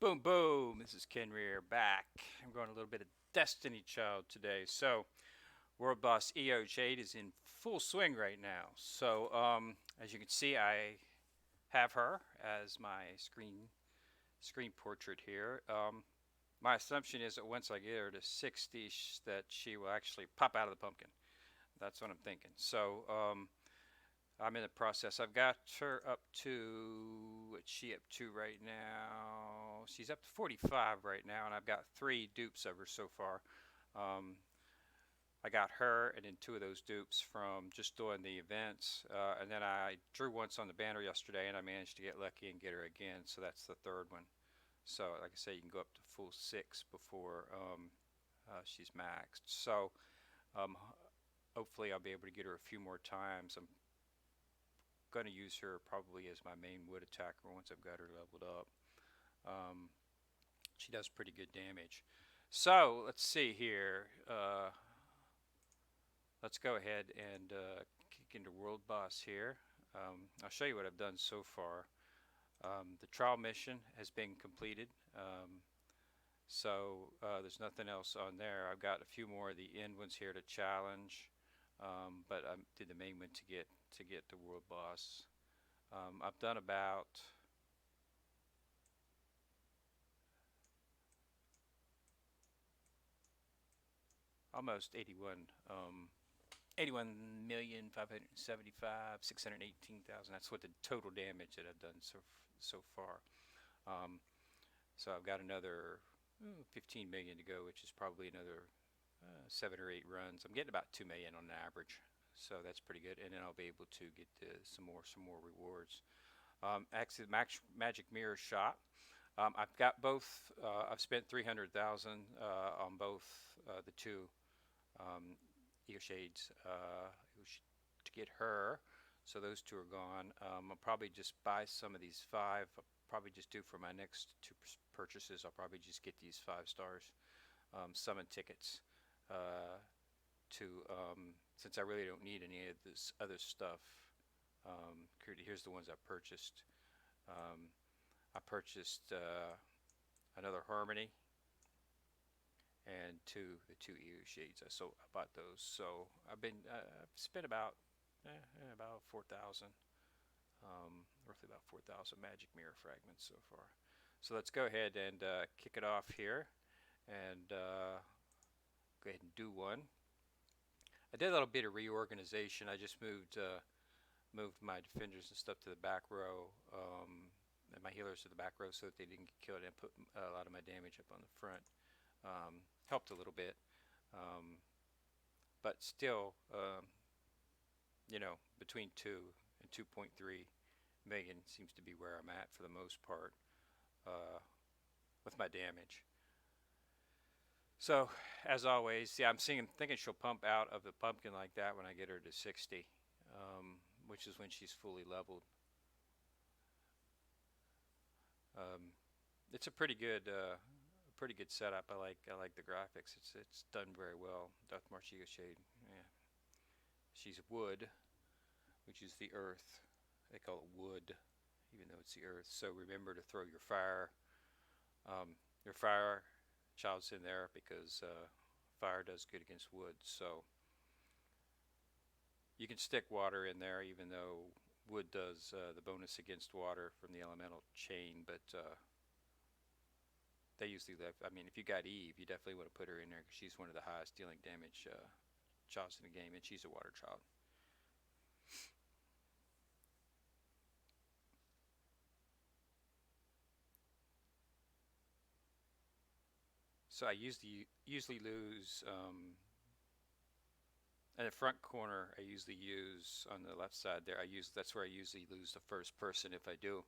Boom, boom. This is Ken Rear back. I'm going a little bit of Destiny Child today. So, World Boss Eochaid is in full swing right now. So, as you can see, I have her as my screen portrait here. My assumption is that once I get her to 60, that she will actually pop out of the pumpkin. That's what I'm thinking. So, I'm in the process. I've got her up to, what's she up to right now? She's up to 45 right now, and I've got 3 dupes of her so far. Um, I got her and then 2 of those dupes from just doing the events. And then I drew once on the banner yesterday, and I managed to get lucky and get her again. So that's the 3rd one. So, like I say, you can go up to full 6 before she's maxed. So, um, hopefully, I'll be able to get her a few more times. I'm going to use her probably as my main wood attacker once I've got her leveled up. Um, she does pretty good damage. So let's see here. Let's go ahead and kick into World Boss here. I'll show you what I've done so far. The trial mission has been completed. So there's nothing else on there. I've got a few more of the end ones here to challenge, but I did the main one to get the World Boss. I've done about almost 81,575,618,000. That's what the total damage that I've done so far. Um, so I've got another 15 million to go, which is probably another 7 or 8 runs. I'm getting about 2 million on average, so that's pretty good. And then I'll be able to get some more rewards. Actually, the magic mirror shot. I've got both. I've spent 300,000 on both the 2 um, Eochaids to get her. So those 2 are gone. I'll probably just buy some of these 5. I'll probably just do for my next 2 purchases. I'll probably just get these 5 stars summon tickets to since I really don't need any of this other stuff. Here's the ones I purchased. I purchased another Harmony and the 2 Eoshades. I bought those. So I've spent about 4,000, roughly about 4,000 magic mirror fragments so far. So let's go ahead and kick it off here, and go ahead and do one. I did a little bit of reorganization. I just moved my defenders and stuff to the back row, and my healers to the back row so that they didn't get killed, and put a lot of my damage up on the front. Helped a little bit, but still, between 2 and 2.3 million seems to be where I'm at for the most part uh, with my damage. So, as always, yeah, thinking she'll pump out of the pumpkin like that when I get her to 60, which is when she's fully leveled. Um, it's a pretty good setup. I like the graphics. It's done very well. Death Marchio Shade, yeah. She's wood, which is the earth. They call it wood, even though it's the earth. So remember to throw your fire child's in there because fire does good against wood. So you can stick water in there, even though wood does the bonus against water from the elemental chain. But they usually live. I mean, if you got Eve, you definitely want to put her in there because she's one of the highest dealing damage childs in the game, and she's a water child. So I usually lose in the front corner. I usually use on the left side there. That's where I usually lose the first person if I do.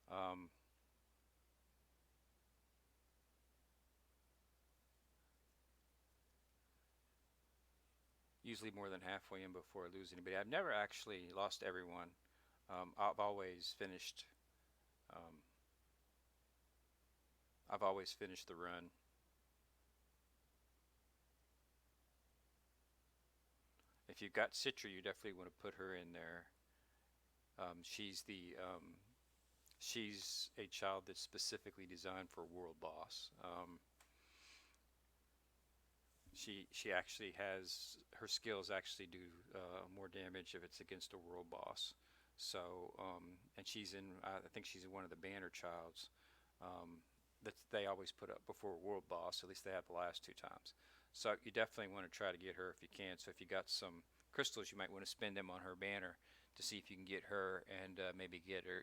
Um, Usually more than halfway in before I lose anybody. I've never actually lost everyone. I've always finished. Um, I've always finished the run. If you've got Citra, you definitely want to put her in there. Um, she's the um, She's a child that's specifically designed for world boss. She actually has her skills actually do more damage if it's against a world boss. So and she's in I think she's in one of the banner childs that they always put up before world boss. At least they have the last two times. So you definitely want to try to get her if you can. So if you got some crystals, you might want to spend them on her banner to see if you can get her and maybe get her,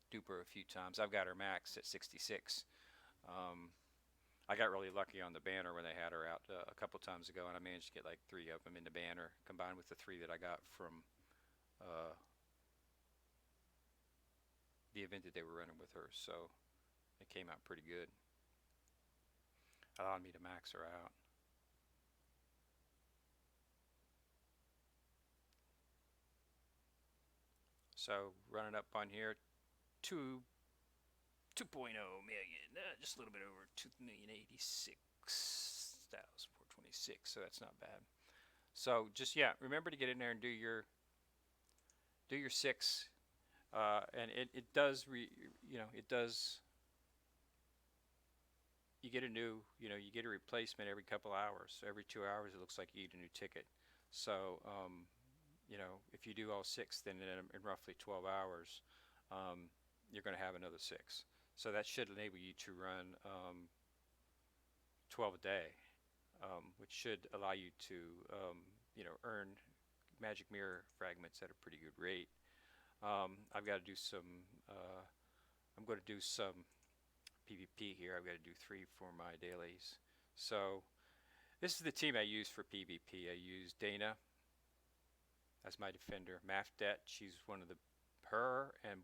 dupe her a few times. I've got her max at 66. Um, I got really lucky on the banner when they had her out a couple times ago, and I managed to get like three of them in the banner, combined with the three that I got from uh, the event that they were running with her. So it came out pretty good. Allowed me to max her out. So running up on here, 2 2.0 million, just a little bit over 2,086,426. So that's not bad. So just yeah, remember to get in there and do your six, and it does it does. You get a new, you get a replacement every couple hours. So every 2 hours, it looks like you get a new ticket. So if you do all six, then in roughly 12 hours, you're going to have another six. So that should enable you to run 12 a day, which should allow you to earn magic mirror fragments at a pretty good rate. I've got to do some. I'm going to do some PvP here. I've got to do 3 for my dailies. So this is the team I use for PvP. I use Dana as my defender. Mafdet, she's one of the her and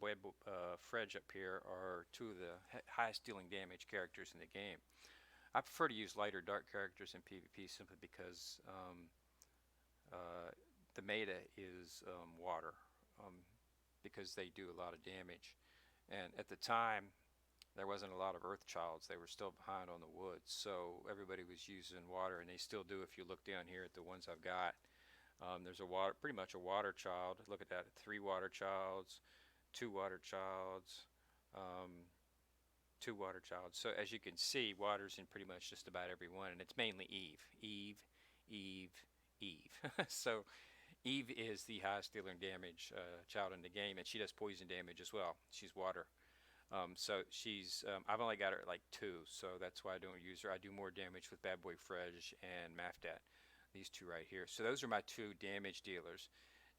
Fredge up here are two of the highest dealing damage characters in the game. I prefer to use lighter dark characters in PvP simply because the meta is water, because they do a lot of damage. And at the time, there wasn't a lot of Earth Childs. They were still behind on the woods, so everybody was using water, and they still do. If you look down here at the ones I've got, there's pretty much a water child. Look at that: 3 water childs, 2 water childs, um, 2 water childs. So as you can see, water's in pretty much just about every one, and it's mainly Eve, Eve, Eve, Eve. So Eve is the highest dealer damage child in the game, and she does poison damage as well. She's water. So I've only got her at like 2, so that's why I don't use her. I do more damage with Bad Boy Fredge and Mafdat, these two right here. So those are my 2 damage dealers.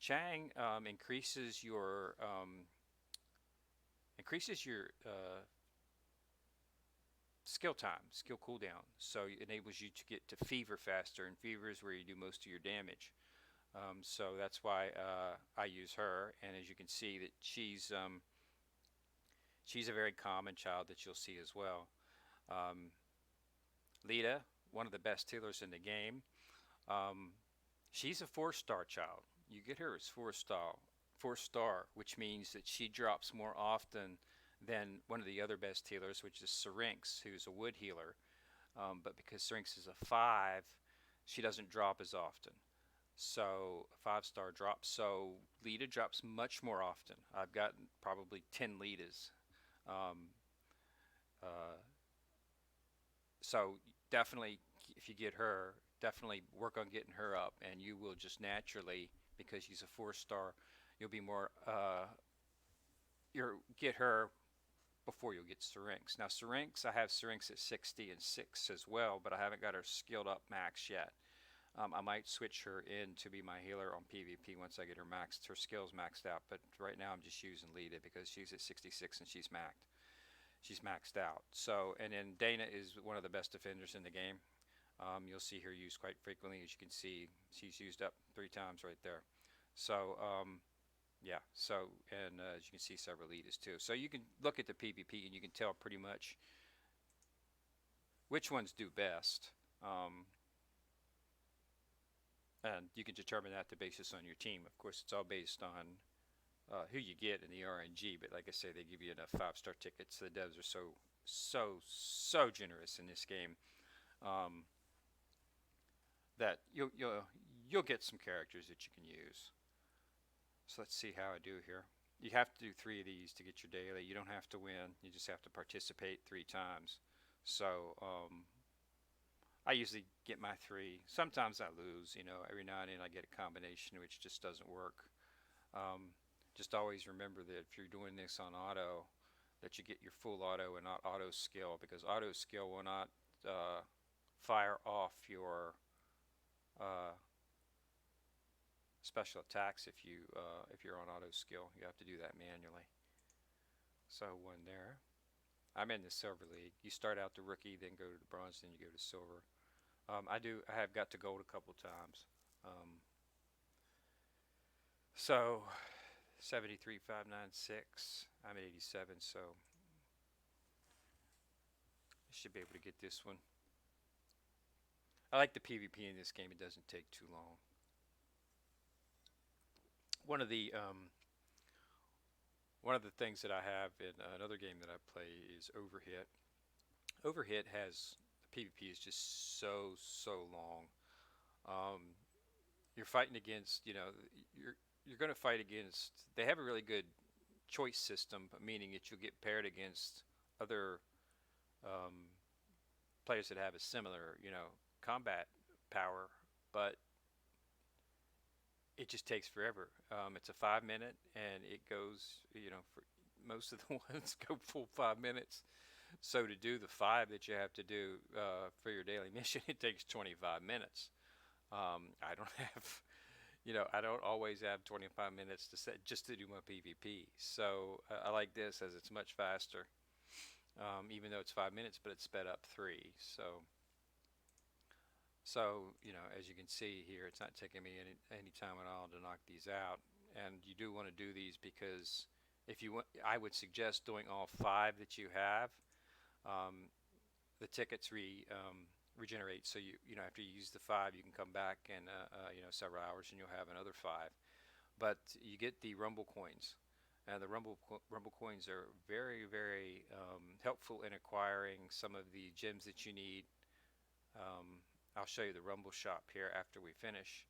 Chang increases your skill time, skill cooldown. So it enables you to get to fever faster, and fever is where you do most of your damage. So that's why I use her, and as you can see that she's a very common child that you'll see as well. Lita, one of the best healers in the game. Um, she's a 4-star child. You get her as 4-star, which means that she drops more often than one of the other best healers, which is Syrinx, who's a wood healer. But because Syrinx is a 5, she doesn't drop as often. So a 5-star drops. So Lita drops much more often. I've gotten probably 10 Litas. Um, uh, so definitely, if you get her, definitely work on getting her up, and you will just naturally, because she's a 4-star, you'll be more. You'll get her before you'll get Syrinx. Now Syrinx, I have Syrinx at 60 and 6 as well, but I haven't got her skilled up max yet. I might switch her in to be my healer on PvP once I get her maxed, her skills maxed out. But right now I'm just using Lita because she's at 66 and she's maxed. She's maxed out. So, and then Dana is one of the best defenders in the game. You'll see her used quite frequently. As you can see, she's used up 3 times right there. So, yeah. So, and as you can see, several Litas too. So you can look at the PvP and you can tell pretty much which ones do best. And you can determine that the basis on your team. Of course, it's all based on who you get in the RNG. But like I say, they give you enough 5-star tickets. The devs are so generous in this game that you'll get some characters that you can use. So let's see how I do here. You have to do 3 of these to get your daily. You don't have to win. You just have to participate 3 times. So I usually get my 3. Sometimes I lose. Every now and then I get a combination which just doesn't work. Um, just always remember that if you're doing this on auto, that you get your full auto and not auto skill, because auto skill will not uh, fire off your uh, special attacks if you're on auto skill. You have to do that manually. So one there. I'm in the silver league. You start out the rookie, then go to the bronze, then you go to silver. I have got to gold a couple times. So 73,596. I'm at 87, so I should be able to get this one. I like the PvP in this game. It doesn't take too long. One of the things that I have in another game that I play is Overhit. Overhit has the PvP is just so long. Um, you're fighting against, you're going to fight against. They have a really good choice system, meaning that you'll get paired against other um, players that have a similar, combat power, but it just takes forever. It's a 5 minute, and it goes, for most of the ones go full 5 minutes. So to do the 5 that you have to do for your daily mission, it takes 25 minutes. I don't have, I don't always have 25 minutes to set just to do my PvP. So I like this as it's much faster, even though it's 5 minutes, but it's sped up 3. So, as you can see here, it's not taking me any time at all to knock these out. And you do want to do these because if you want, I would suggest doing all 5 that you have. The tickets regenerate, so after you use the 5, you can come back in several hours and you'll have another 5. But you get the Rumble coins, and the Rumble coins are very, very helpful in acquiring some of the gems that you need. I'll show you the Rumble shop here after we finish.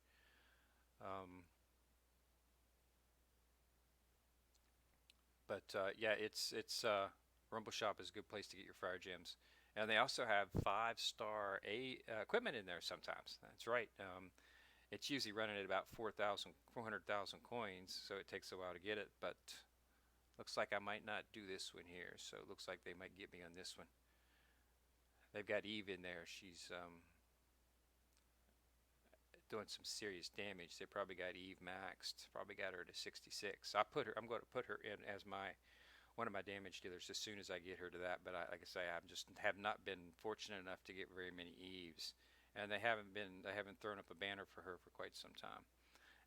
Yeah, it's Rumble shop is a good place to get your fire gems, and they also have 5-star equipment in there sometimes. That's right. It's usually running at about 400,000 coins, so it takes a while to get it. But looks like I might not do this one here, so it looks like they might get me on this one. They've got Eve in there. She's doing some serious damage. They probably got Eve maxed. Probably got her to 66. I'm going to put her in as one of my damage dealers as soon as I get her to that. But like I say, I just have not been fortunate enough to get very many Eves, and they haven't thrown up a banner for her for quite some time.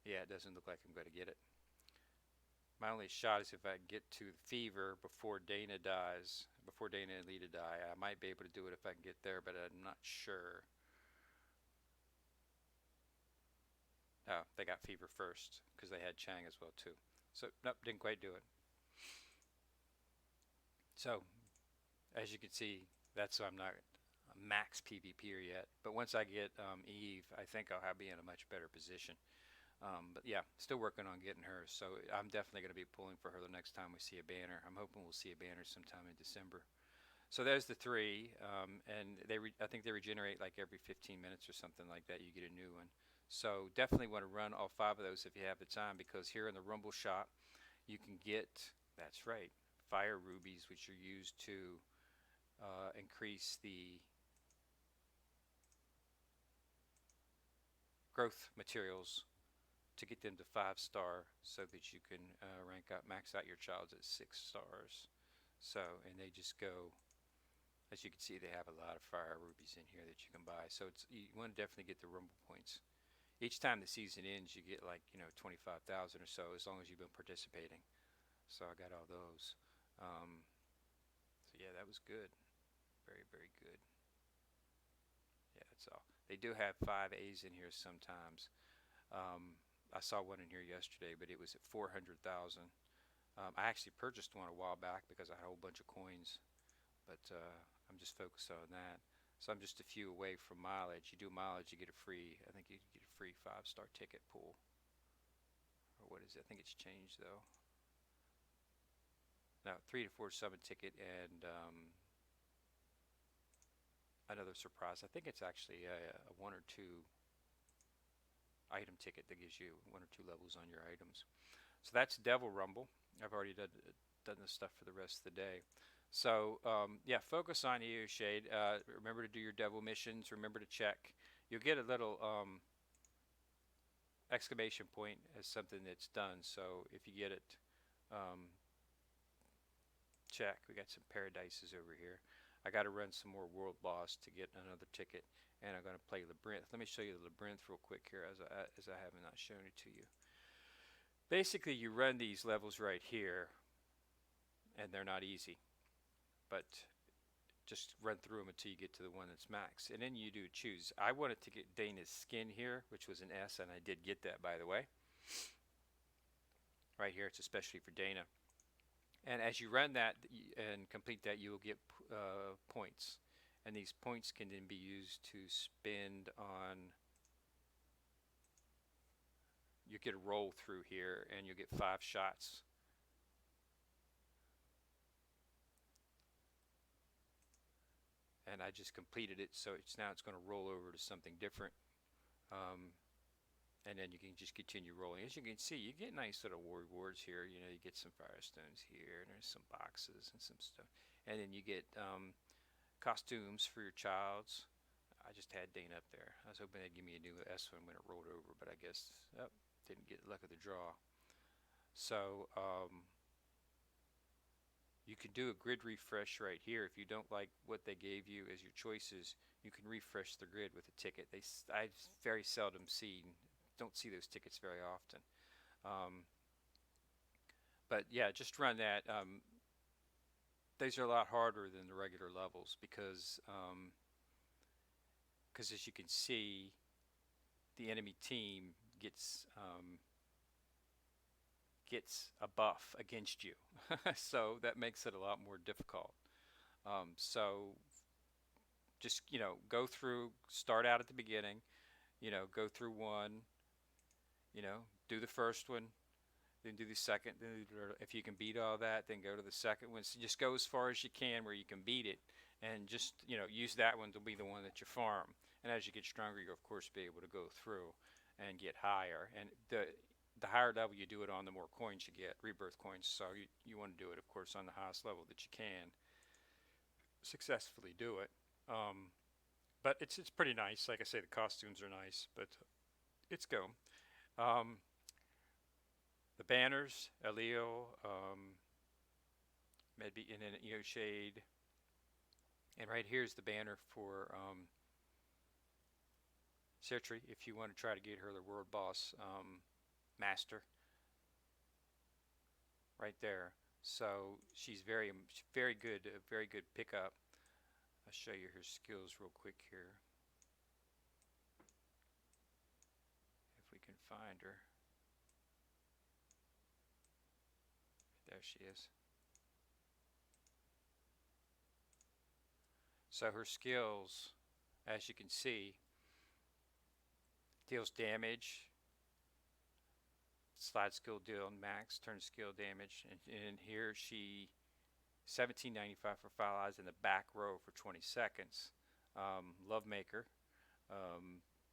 Yeah, it doesn't look like I'm going to get it. My only shot is if I get to Fever before Dana dies, before Dana and Lita die. I might be able to do it if I can get there, but I'm not sure. Oh, they got Fever first because they had Chang as well too. So nope, didn't quite do it. So as you can see, I'm not a max PvPer yet. But once I get Eve, I think I'll be in a much better position. But yeah, still working on getting her. So I'm definitely going to be pulling for her the next time we see a banner. I'm hoping we'll see a banner sometime in December. So there's the 3, and I think they regenerate like every 15 minutes or something like that. You get a new one. So definitely want to run all 5 of those if you have the time, because here in the Rumble shop you can get, that's right, fire rubies, which are used to increase the growth materials to get them to 5-star, so that you can max out your childs at 6 stars. So, and they just go, as you can see, they have a lot of fire rubies in here that you can buy. So you want to definitely get the Rumble points. Each time the season ends, you get like 25,000 or so, as long as you've been participating. So I got all those. So yeah, that was good. Very, very good. Yeah, that's all. They do have 5 A's in here sometimes. I saw one in here yesterday, but it was at 400,000. I actually purchased one a while back because I had a whole bunch of coins, but I'm just focused on that. So I'm just a few away from mileage. You do mileage, you get a free, I think you get a free 5-star ticket pool. Or what is it? I think it's changed though. No, 3 to 4 summon ticket and another surprise. I think it's actually a 1 or 2 item ticket that gives you 1 or 2 levels on your items. So that's Devil Rumble. I've already done this stuff for the rest of the day. So yeah, focus on Eochaid. Remember to do your devil missions. Remember to check. You'll get a little exclamation point as something that's done. So if you get it, um, check. We got some paradises over here. I got to run some more world boss to get another ticket, and I'm going to play Labyrinth. Let me show you the Labyrinth real quick here, as I have not shown it to you. Basically, you run these levels right here, and they're not easy, but just run through them until you get to the one that's max, and then you do choose. I wanted to get Dana's skin here, which was an S, and I did get that, by the way. Right here, it's especially for Dana. And as you run that and complete that, you will get points. And these points can then be used to spend on, you get a roll through here and you'll get 5 shots. And I just completed it, so now it's going to roll over to something different. And then you can just continue rolling. As you can see, you get nice little rewards here. You know, you get some firestones here, and there's some boxes and some stuff. And then you get costumes for your childs. I just had Dane up there. I was hoping they'd give me a new S one when it rolled over, but I guess didn't get luck of the draw. So you can do a grid refresh right here. If you don't like what they gave you as your choices, you can refresh the grid with a ticket. I very seldom don't see those tickets very often. But yeah, just run that. These are a lot harder than the regular levels because as you can see, the enemy team gets a buff against you, so that makes it a lot more difficult. So just go through, start out at the beginning, go through one, do the first one, then do the second, then if you can beat all that, then go to the second one. So just go as far as you can where you can beat it, and just use that one to be the one that you farm. And as you get stronger, you'll of course be able to go through and get higher. And the higher level you do it on, the more coins you get, rebirth coins. So you want to do it, of course, on the highest level that you can successfully do it. But it's pretty nice. Like I say, the costumes are nice, but it's go. The banners, Elio, maybe in an Eochaid, and right here's the banner for Citri, if you want to try to get her the world boss master, right there. So she's very good, a very good pickup. I'll show you her skills real quick here, if we can find her. There she is. So her skills, as you can see, deals damage, slide skill deal max, turn skill damage, and here she 1795 for file eyes in the back row for 20 seconds. Love Maker,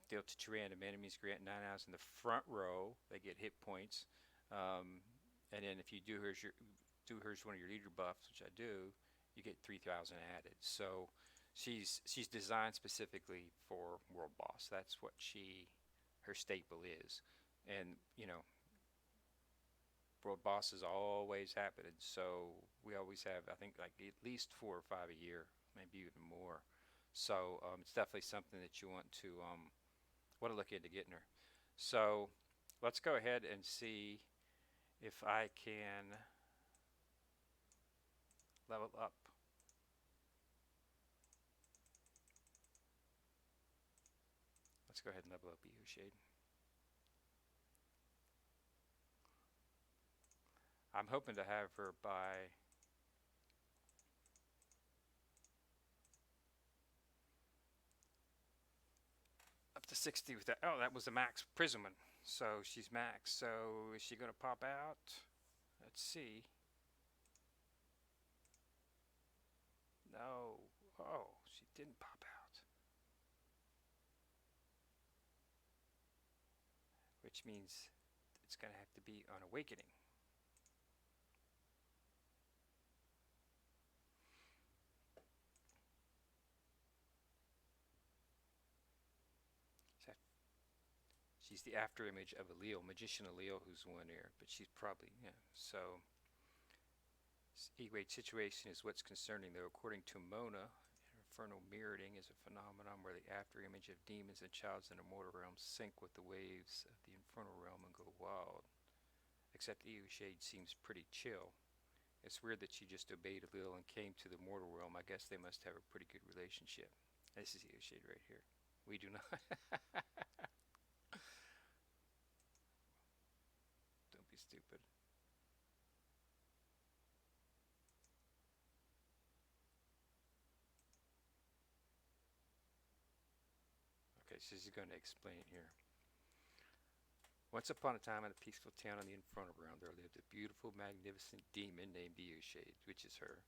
deal to 2 random enemies, grant 9 hours in the front row, they get hit points. And then if you do hers one of your leader buffs, which I do, you get 3,000 added. So she's designed specifically for world boss. That's what her staple is. And world bosses always happening, so we always have, I think, like at least 4 or 5 a year, maybe even more. So it's definitely something that you want to look into getting her. So let's go ahead and see if I can level up. Let's go ahead and level up Eochaid. I'm hoping to have her by up to 60 with that. Oh, that was the max prism one. So she's max. So is she going to pop out? Let's see. No. Oh, she didn't pop out. Which means it's going to have to be on awakening. She's the after image of Allele, Magician Allele, who's one here, but she's probably, yeah. So, Eochaid situation is what's concerning, though. According to Mona, infernal mirroring is a phenomenon where the after image of demons and childs in the mortal realm sync with the waves of the infernal realm and go wild. Except Eochaid seems pretty chill. It's weird that she just obeyed Allele and came to the mortal realm. I guess they must have a pretty good relationship. This is Eochaid right here. We do not. Don't be stupid. Okay, so she's going to explain it here. Once upon a time in a peaceful town on the infernal realm, there lived a beautiful, magnificent demon named Eochaid, which is her.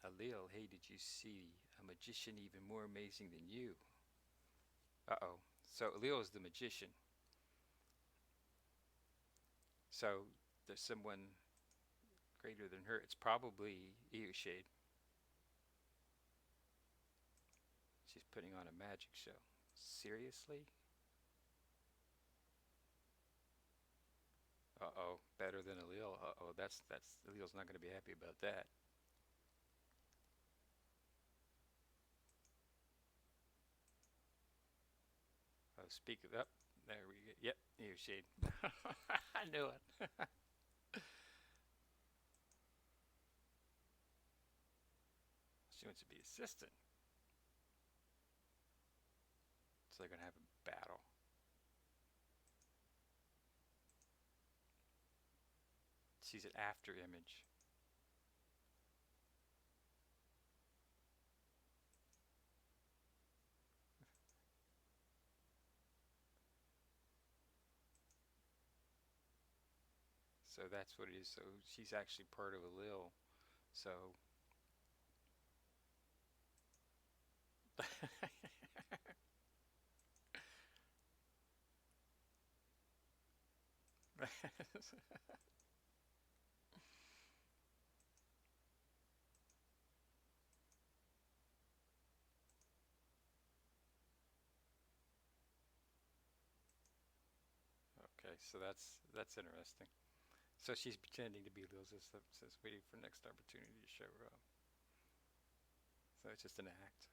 Allele, hey, did you see a magician even more amazing than you? Uh-oh. So Allele is the magician. So there's someone greater than her. It's probably Eochaid. She's putting on a magic show. Seriously? Uh-oh. Better than Allele. Uh-oh. That's Allele's not going to be happy about that. Speak it up. There we go. Yep, Eochaid. I knew it. She wants to be assistant. So they're going to have a battle. She's an after image. So that's what it is. So she's actually part of Allele. So okay, so that's interesting. So she's pretending to be Allele's assistant, says waiting for next opportunity to show her up. So it's just an act.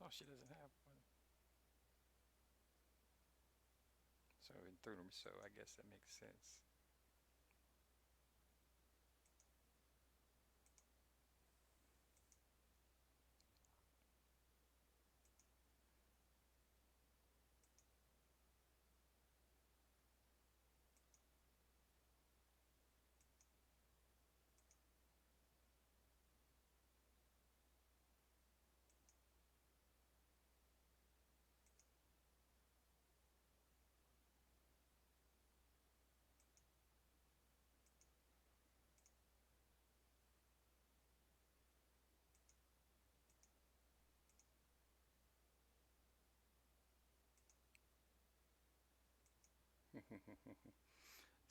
Oh, she doesn't have one. So in third room, so I guess that makes sense.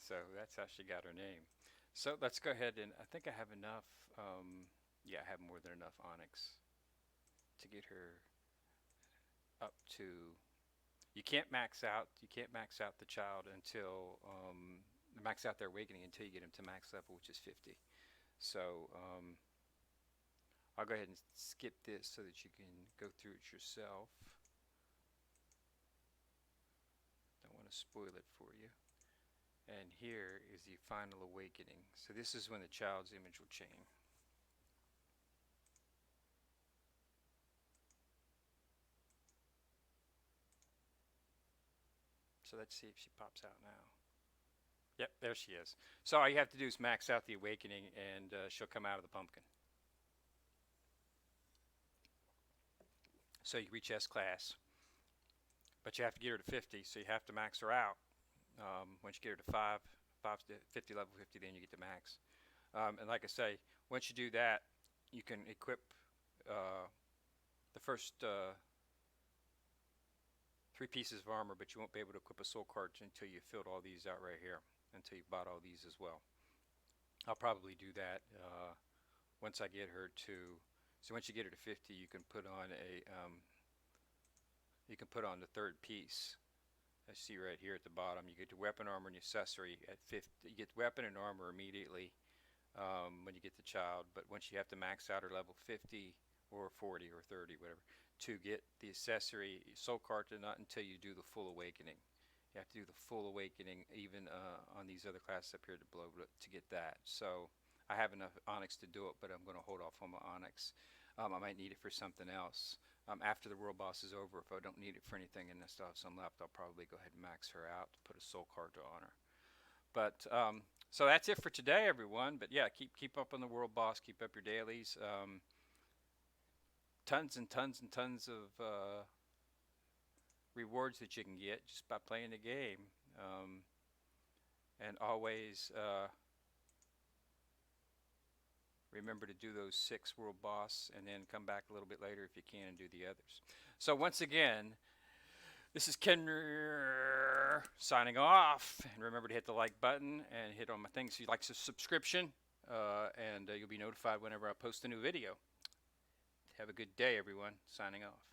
So that's how she got her name. So let's go ahead and I think I have enough. Yeah, I have more than enough onyx to get her up to. You can't max out. You can't max out the child until max out their awakening until you get them to max level, which is 50. So I'll go ahead and skip this so that you can go through it yourself. Don't want to spoil it for you. And here is the final awakening. So this is when the child's image will change. So let's see if she pops out now. Yep, there she is. So all you have to do is max out the awakening, and she'll come out of the pumpkin. So you reach S class, but you have to get her to 50, so you have to max her out. Once you get her to 5 to 50, level 50, then you get to max. And like I say, once you do that, you can equip the first 3 pieces of armor, but you won't be able to equip a soul card until you filled all these out right here, until you bought all these as well. I'll probably do that once I get her to. So once you get her to 50, you can put on the third piece. I see right here at the bottom. You get the weapon, armor, and accessory at 50. You get weapon and armor immediately when you get the child, but once you have to max out her level 50 or 40 or 30, whatever, to get the accessory soul card, not until you do the full awakening. You have to do the full awakening even on these other classes up here below to get that. So I have enough onyx to do it, but I'm going to hold off on my onyx. I might need it for something else. After the world boss is over, if I don't need it for anything and I still have some left, I'll probably go ahead and max her out to put a soul card to honor. But so that's it for today, everyone. But yeah, keep up on the world boss. Keep up your dailies. Tons and tons and tons of rewards that you can get just by playing the game. And always remember to do those 6 world boss and then come back a little bit later if you can and do the others. So once again, this is Ken signing off. And remember to hit the like button and hit on my things if you like a subscription. And you'll be notified whenever I post a new video. Have a good day, everyone. Signing off.